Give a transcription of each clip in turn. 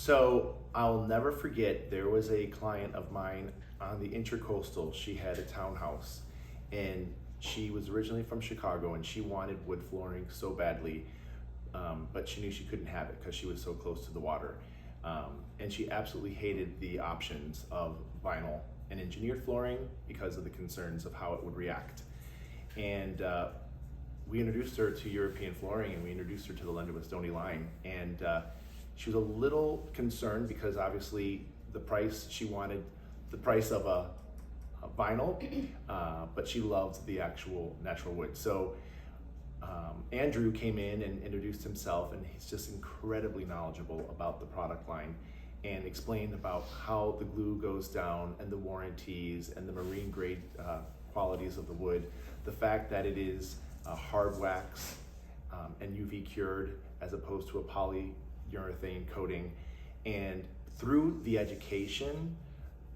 So I'll never forget, there was a client of mine on the Intercoastal. She had a townhouse and she was originally from Chicago and she wanted wood flooring so badly, but she knew she couldn't have it because she was so close to the water. And she absolutely hated the options of vinyl and engineered flooring because of the concerns of how it would react. And we introduced her to European flooring and we introduced her to the Lender with Stony line. And she was a little concerned because obviously the price, she wanted the price of a vinyl, but she loved the actual natural wood. So Andrew came in and introduced himself, and he's just incredibly knowledgeable about the product line and explained about how the glue goes down and the warranties and the marine grade qualities of the wood, the fact that it is hard wax and UV cured as opposed to a polyurethane coating. And through the education,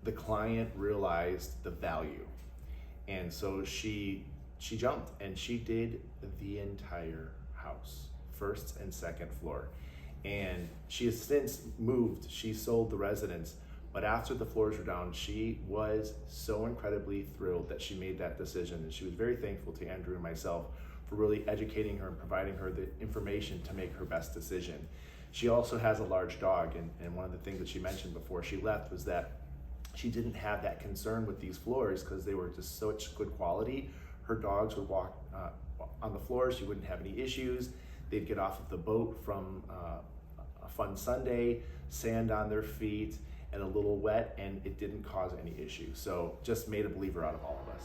the client realized the value. And so she jumped and she did the entire house, first and second floor. And she has since moved, she sold the residence, but after the floors were down, she was so incredibly thrilled that she made that decision. And she was very thankful to Andrew and myself for really educating her and providing her the information to make her best decision. She also has a large dog, and one of the things that she mentioned before she left was that she didn't have that concern with these floors because they were just such good quality. Her dogs would walk on the floors, she wouldn't have any issues. They'd get off of the boat from a fun Sunday, sand on their feet, and a little wet, and it didn't cause any issues. So just made a believer out of all of us.